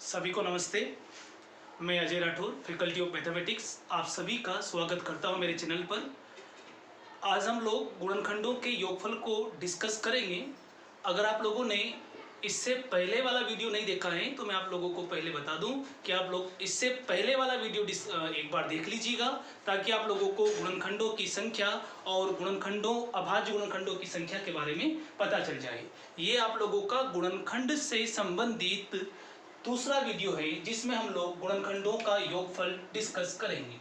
सभी को नमस्ते। मैं Ajay Rathore, faculty of mathematics, आप सभी का स्वागत करता हूं मेरे चैनल पर। आज हम लोग गुणनखंडों के योगफल को डिस्कस करेंगे। अगर आप लोगों ने इससे पहले वाला वीडियो नहीं देखा है तो मैं आप लोगों को पहले बता दूं कि आप लोग इससे पहले वाला वीडियो एक बार देख लीजिएगा, ताकि आप लोगों को गुणनखंडों की संख्या और गुणनखंडों अभाज्य गुणनखंडों की संख्या के बारे में पता चल जाए। ये आप लोगों का गुणनखंड से संबंधित दूसरा वीडियो है जिसमें हम लोग गुणनखंडों का योगफल डिस्कस करेंगे।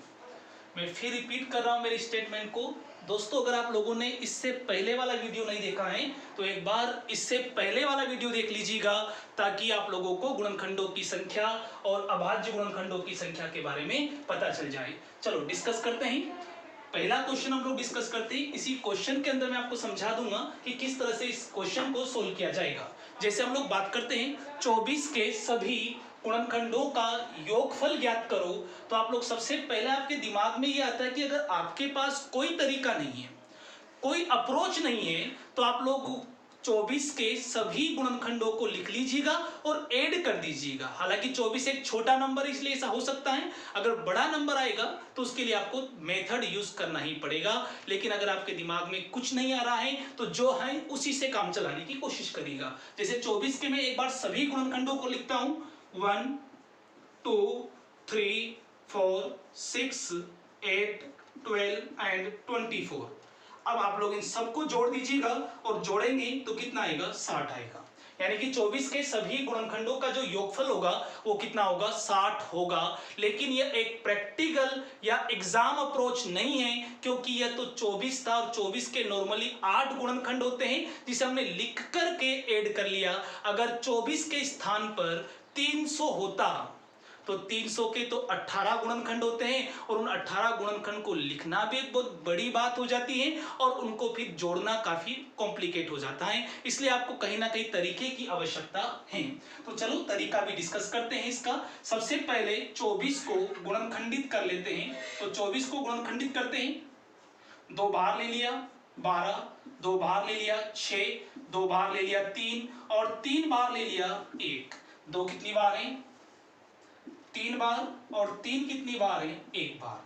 मैं फिर रिपीट कर रहा हूं मेरे स्टेटमेंट को। दोस्तों, अगर आप लोगों ने इससे पहले वाला वीडियो नहीं देखा है तो एक बार इससे पहले वाला वीडियो देख लीजिएगा, ताकि आप लोगों को गुणनखंडों की संख्या और अभाज्य गुणनखंडों की संख्या के बारे में पता चल जाए। चलो डिस्कस करते हैं। पहला क्वेश्चन हम लोग डिस्कस करते हैं। इसी क्वेश्चन के अंदर मैं आपको समझा दूंगा कि किस तरह से इस क्वेश्चन को सोल्व किया जाएगा। जैसे हम लोग बात करते हैं 24 के सभी गुणनखंडों का योगफल ज्ञात करो, तो आप लोग सबसे पहले आपके दिमाग में ये आता है कि अगर आपके पास कोई तरीका नहीं है, कोई अप्रोच नहीं है, तो आप लोग 24 के सभी गुणनखंडों को लिख लीजिएगा और ऐड कर दीजिएगा। हालांकि 24 एक छोटा नंबर इसलिए ऐसा हो सकता है, अगर बड़ा नंबर आएगा तो उसके लिए आपको मेथड यूज करना ही पड़ेगा। लेकिन अगर आपके दिमाग में कुछ नहीं आ रहा है तो जो है उसी से काम चलाने की कोशिश करिएगा। जैसे 24 के मैं एक बार सभी गुणनखंडों को लिखता हूं, 1 2 3 4 6 8 12 एंड 24। अब आप लोग इन सबको जोड़ दीजिएगा और जोड़ेंगे तो कितना आएगा, 60 आएगा। यानी कि 24 के सभी गुणनखंडों का जो योगफल होगा वो कितना होगा, 60 होगा। लेकिन यह एक प्रैक्टिकल या एग्जाम अप्रोच नहीं है, क्योंकि यह तो 24 था और 24 के नॉर्मली 8 गुणनखंड होते हैं जिसे हमने लिख करके ऐड कर लिया। अगर 24 के स्थान पर 300 होता तो 300 के तो 18 गुणनखंड होते हैं और उन 18 गुणनखंड को लिखना भी एक बहुत बड़ी बात हो जाती है और उनको फिर जोड़ना काफी कॉम्प्लिकेट हो जाता है। इसलिए आपको कहीं ना कहीं तरीके की आवश्यकता है। तो चलो तरीका भी डिस्कस करते हैं इसका। सबसे पहले 24 को गुणनखंडित कर लेते हैं। तो 24 को गुणनखंडित करते हैं, 2 बार ले लिया 12, 2 बार ले लिया 6, 2 बार ले लिया 3 और 3 बार ले लिया 1। 2 कितनी बार है, 3 बार, और 3 कितनी बार है, 1 बार।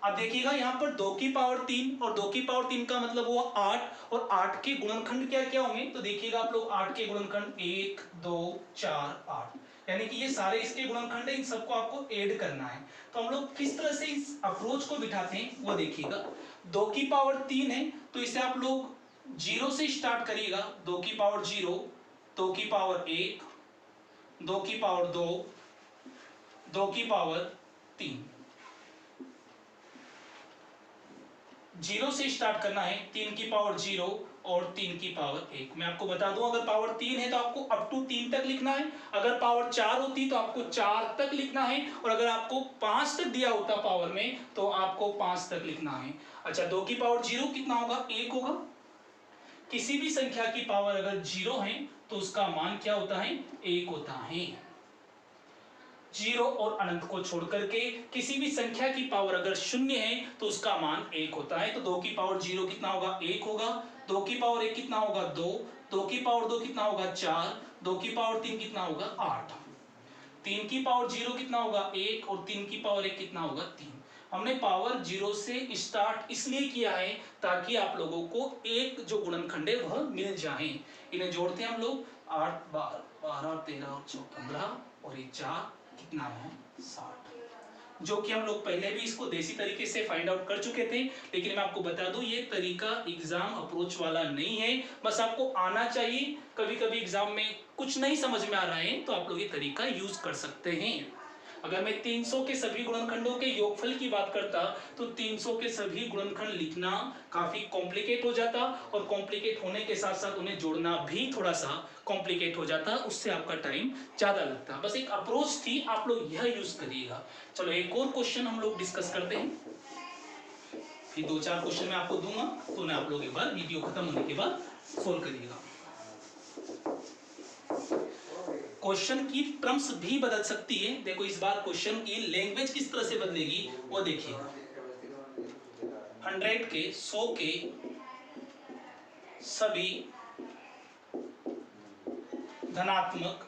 अब देखिएगा यहाँ पर 2 की पावर 3 और 2 की पावर 3 का मतलब हुआ 8, और 8 के गुणनखंड क्या क्या होंगे, तो देखिएगा आप लोग 8 के गुणनखंड 1 2 4 8, यानी कि ये सारे इसके गुणनखंड है। इन सबको आपको ऐड करना है। तो हम लोग किस तरह से इस अप्रोच को बिठाते हैं वो देखिएगा। 2 की पावर 3 है तो इसे आप लोग 0 से स्टार्ट करिएगा। 2 की पावर 0, 2 की पावर 1, 2 की पावर 2, 2 की पावर 3। 0 से स्टार्ट करना है, 3 की पावर 0 और 3 की पावर 1। मैं आपको बता दूं, अगर पावर 3 है तो आपको अप टू 3 तक लिखना है। अगर पावर 4 होती तो आपको 4 तक लिखना है, और अगर आपको 5 तक दिया होता पावर में तो आपको 5 तक लिखना है। अच्छा, 2 की पावर 0 कितना होगा, 1 होगा। किसी भी संख्या की पावर अगर 0 है तो उसका मान क्या होता है, 1 होता है। 0 और अनंत को छोड़ करके किसी भी संख्या की पावर अगर 0 है तो उसका मान 1 होता है। तो 2 की पावर 0 कितना होगा, 1 होगा। 2 की पावर 1 कितना होगा, 2। 2 की पावर 2 कितना होगा, 4। 2 की पावर 3 कितना होगा, 8। 3 की पावर 0 कितना होगा, 1, और 3 की पावर 1 कितना होगा, 3। हमने पावर 0 से स्टार्ट इसलिए किया है ताकि आप लोगों को एक जो गुणनखंड है वह मिल जाए। इन्हें जोड़ते हैं हम लोग, 8 12 12 13 और 14 15, और ये 4 कितना है, 60। जो कि हम लोग पहले भी इसको देसी तरीके से फाइंड आउट कर चुके थे। लेकिन मैं आपको बता दूं, ये तरीका एग्जाम अप्रोच वाला नहीं है, बस आपको आना चाहिए। कभी कभी एग्जाम में कुछ नहीं समझ में आ रहा है तो आप लोग ये तरीका यूज कर सकते हैं। अगर मैं 300 के सभी गुणनखंडों के योगफल की बात करता तो 300 के सभी गुणनखंड लिखना काफी कॉम्प्लिकेट हो जाता, और कॉम्प्लिकेट होने के साथ साथ उन्हें जोड़ना भी थोड़ा सा कॉम्प्लिकेट हो जाता, उससे आपका टाइम ज्यादा लगता। बस एक अप्रोच थी, आप लोग यह यूज करिएगा। चलो एक और क्वेश्चन हम लोग डिस्कस करते हैं, फिर 2-4 क्वेश्चन मैं आपको दूंगा तो उन्हें आप लोग एक बार वीडियो खत्म होने के बाद सोल्व करिएगा। क्वेश्चन की टर्म्स भी बदल सकती है। देखो इस बार क्वेश्चन की लैंग्वेज किस तरह से बदलेगी वो देखिएगा। 100 के 100 के सभी धनात्मक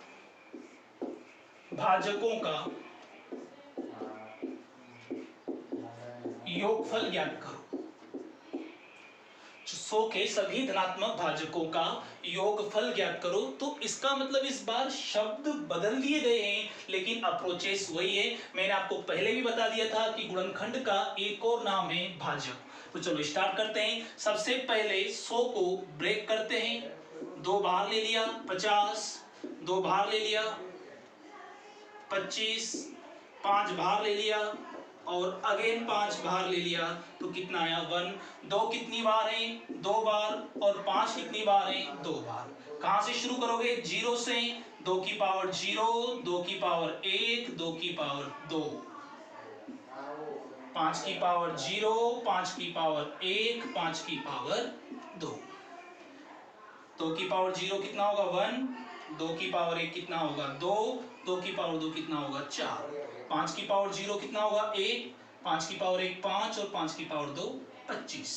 भाजकों का योगफल ज्ञात करो। 100 के सभी धनात्मक भाजकों का योगफल ज्ञात करो। तो इसका मतलब इस बार शब्द बदल दिए गए हैं, लेकिन अप्रोचेस वही है। मैंने आपको पहले भी बता दिया था कि गुणनखंड का एक और नाम है भाजक। तो चलो स्टार्ट करते हैं। सबसे पहले 100 को ब्रेक करते हैं। 2 बाहर ले लिया 50, 2 बाहर ले लिया 25, 5 बाहर ले लिया और अगेन 5 बाहर ले लिया। तो कितना आया 1। 2 कितनी बार है 2 बार और 5 कितनी बार है 2 बार। कहां से शुरू करोगे 0 से। 2 की पावर 0, 2 की पावर 1, 2 की पावर 2, 5 की पावर 0, 5 की पावर 1, 5 की पावर 2। 2 की पावर 0 कितना होगा 1, 2 की पावर 1 कितना होगा 2, 2 की पावर 2 कितना होगा 4, 5 की पावर 0 कितना होगा 1, 5 की पावर 1 5 और 5 की पावर 2 25।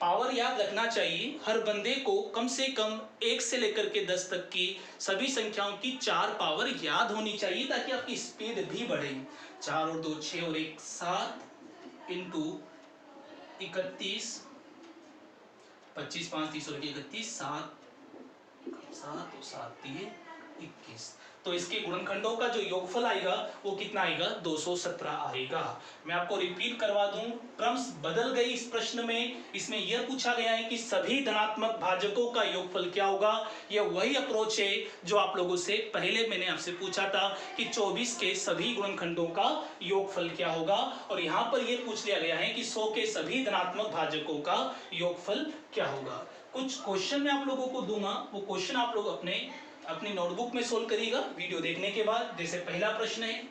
पावर याद रखना चाहिए हर बंदे को कम से कम 1 से लेकर के 10 तक की सभी संख्याओं की 4 पावर याद होनी चाहिए, ताकि आपकी स्पीड भी बढ़े। 4 और 2 6 और 1 7 इंटू 31, 25 5 30 और 31 7 7 और 7 3 21। तो इसके गुणनखंडों का जो योगफल आएगा वो कितना आएगा 217 आएगा। मैं आपको रिपीट करवा दूं, क्रम्स बदल गई इस प्रश्न में। इसमें यह पूछा गया है कि सभी धनात्मक भाजकों का योगफल क्या होगा। यह वही अप्रोच है जो आप लोगों से पहले मैंने आपसे पूछा था कि 24 के सभी गुणनखंडों का योगफल क्या होगा। और यहाँ पर यह पूछ लिया गया है कि 100 के सभी धनात्मक भाजकों का योगफल क्या होगा। कुछ क्वेश्चन मैं आप लोगों को दूंगा, वो क्वेश्चन आप लोग अपनी नोटबुक में सोल्व करिएगा वीडियो देखने के बाद। जैसे पहला प्रश्न है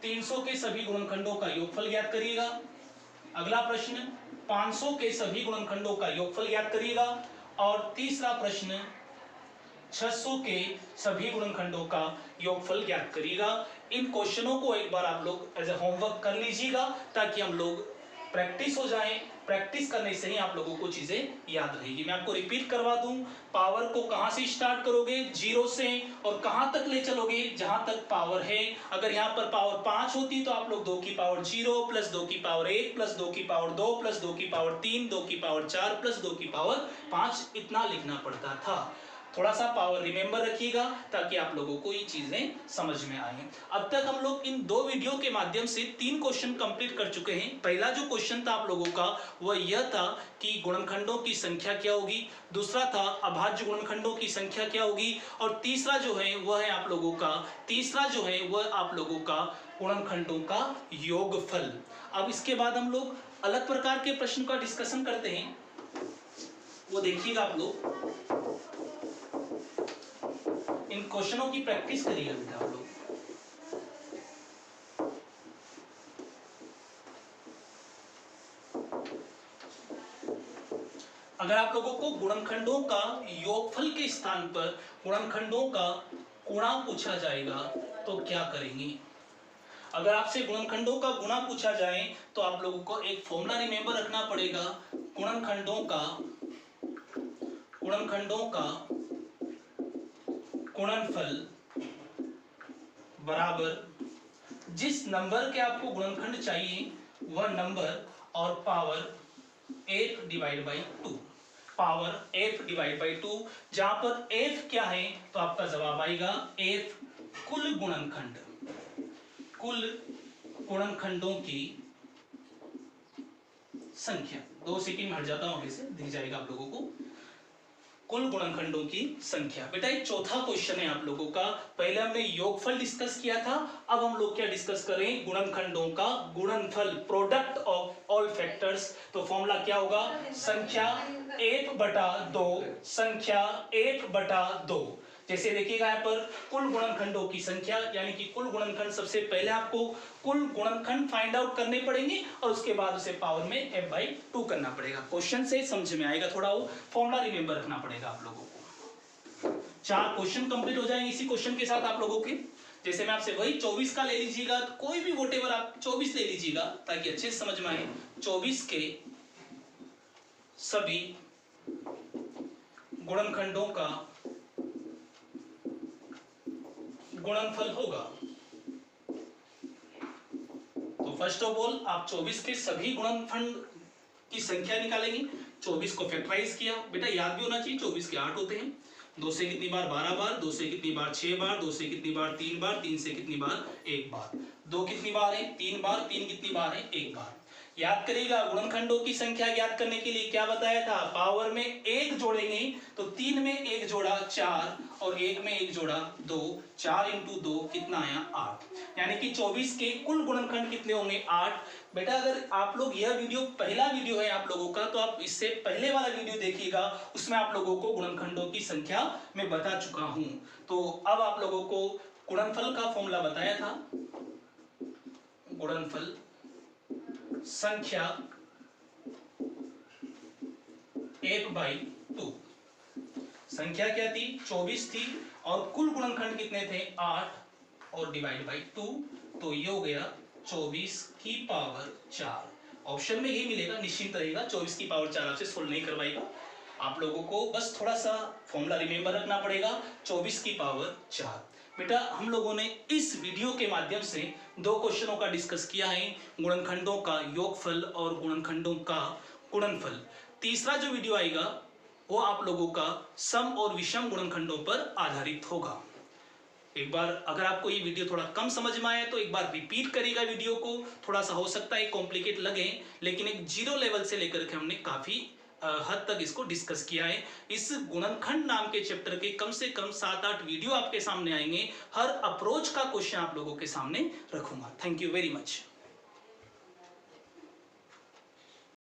300 के सभी गुणनखंडों का योगफल ज्ञात करिएगा। अगला प्रश्न 500 के सभी गुणनखंडों का योगफल ज्ञात करिएगा। और तीसरा प्रश्न 600 के सभी गुणनखंडों का योगफल ज्ञात करिएगा। इन क्वेश्चनों को एक बार आप लोग एज ए होमवर्क कर लीजिएगा, ताकि हम लोग प्रैक्टिस हो जाए। प्रैक्टिस करने से ही आप लोगों को चीजें याद रहेगी। मैं आपको रिपीट करवा दूं, पावर को कहां से स्टार्ट करोगे 0 से, और कहां तक ले चलोगे जहां तक पावर है। अगर यहां पर पावर 5 होती तो आप लोग 2 की पावर 0 प्लस 2 की पावर 1 प्लस 2 की पावर 2 प्लस 2 की पावर 3, 2 की पावर 4 प्लस 2 की पावर 5 इतना लिखना पड़ता था। थोड़ा सा पावर रिमेंबर रखिएगा, ताकि आप लोगों को ये चीजें समझ में आए। अब तक हम लोग इन 2 वीडियो के माध्यम से 3 क्वेश्चन कंप्लीट कर चुके हैं। पहला जो क्वेश्चन था आप लोगों का वह यह था कि गुणनखंडों की संख्या क्या होगी। दूसरा था अभाज्य गुणनखंडों की संख्या क्या होगी। और तीसरा जो है वह है आप लोगों का गुणनखंडों का योगफल। अब इसके बाद हम लोग अलग प्रकार के प्रश्न का डिस्कशन करते हैं, वो देखिएगा आप लोग। इन क्वेश्चनों की प्रैक्टिस करिएगा बेटा आप लोग। अगर आप लोगों को गुणनखंडों का योगफल के स्थान पर गुणनखंडों का गुणा पूछा जाएगा तो क्या करेंगे। अगर आपसे गुणनखंडों का गुणा पूछा जाए तो आप लोगों को एक फॉर्मूला रिमेंबर रखना पड़ेगा। गुणनखंडों का गुणनफल बराबर जिस नंबर के आपको गुणनखंड चाहिए वह नंबर और power f divide by 2। Power f divide by 2, जहां पर f क्या है तो आपका जवाब आएगा f कुल गुणनखंडों की संख्या। 2 सेकंड में हट जाता हूं, आगे से दिख जाएगा आप लोगों को। कुल गुणनखंडों की संख्या। बेटा एक चौथा क्वेश्चन है आप लोगों का। पहले हमने योगफल डिस्कस किया था, अब हम लोग क्या डिस्कस करें गुणनखंडों का गुणनफल, प्रोडक्ट ऑफ ऑल फैक्टर्स। तो फॉर्मूला क्या होगा, संख्या 1/2, संख्या 1/2। जैसे देखिएगा यहाँ पर कुल गुणनखंडों की संख्या यानी कि कुल गुणनखंड, सबसे पहले आपको कुल गुणनखंड फाइंड आउट करने पड़ेंगे और उसके बाद उसे पावर में f/2 करना पड़ेगा। क्वेश्चन से समझ में आएगा, थोड़ा वो फॉर्मूला रिमेंबर रखना पड़ेगा आप लोगों को। 4 क्वेश्चन कंप्लीट हो जाएंगे इसी क्वेश्चन के साथ आप लोगों के। जैसे मैं आपसे वही 24 का ले लीजिएगा, तो कोई भी वोटेवर आप 24 ले लीजिएगा ताकि अच्छे से समझ में आए। 24 के सभी गुणनखंडों का गुणनफल होगा। तो फर्स्ट ऑफ ऑल आप 24 के सभी गुणनखंड की संख्या निकालेंगे। 24 को फैक्टराइज किया, बेटा याद भी होना चाहिए 24 के 8 होते हैं। 2 से कितनी बार 12 बार, 2 से कितनी बार 6 बार, 2 से कितनी बार 3 बार, 3 से कितनी बार 1 बार, 2 कितनी बार है 3 बार, 3 कितनी बार है 1 बार। याद करिएगा गुणनखंडों की संख्या ज्ञात करने के लिए क्या बताया था, पावर में 1 जोड़ेंगे तो 3 में 1 जोड़ा 4 और 1 में 1 जोड़ा 2, 4 × 2 कितना आया 8, यानी कि 24 के कुल गुणनखंड कितने होंगे 8। बेटा अगर आप लोग यह वीडियो पहला वीडियो है आप लोगों का, तो आप इससे पहले वाला वीडियो देखिएगा, उसमें आप लोगों को गुणनखंडों की संख्या मैं बता चुका हूं। तो अब आप लोगों को गुणनफल का फॉर्मूला बताया था, गुणनफल संख्या 1/2। संख्या क्या थी 24 थी और कुल गुणनखंड कितने थे 8 और डिवाइड बाई 2, तो ये हो गया 24 की पावर 4। ऑप्शन में यही मिलेगा, निश्चिंत रहेगा 24 की पावर 4 आपसे सोल्व नहीं करवाएगा। आप लोगों को बस थोड़ा सा फॉर्मूला रिमेंबर रखना पड़ेगा 24 की पावर 4। बेटा हम लोगों ने इस वीडियो के माध्यम से 2 क्वेश्चनों का डिस्कस किया है, गुणनखंडों का योगफल और गुणनखंडों का गुणनफल। तीसरा जो वीडियो आएगा वो आप लोगों का सम और विषम गुणनखंडों पर आधारित होगा। एक बार अगर आपको ये वीडियो थोड़ा कम समझ में आया तो एक बार रिपीट करिएगा वीडियो को। थोड़ा सा हो सकता है कॉम्प्लिकेट लगे, लेकिन एक 0 लेवल से लेकर के हमने काफी हद तक इसको डिस्कस किया है। इस गुणनखंड नाम के चैप्टर के कम से कम 7-8 वीडियो आपके सामने आएंगे। हर अप्रोच का क्वेश्चन आप लोगों के सामने रखूंगा। Thank you very much.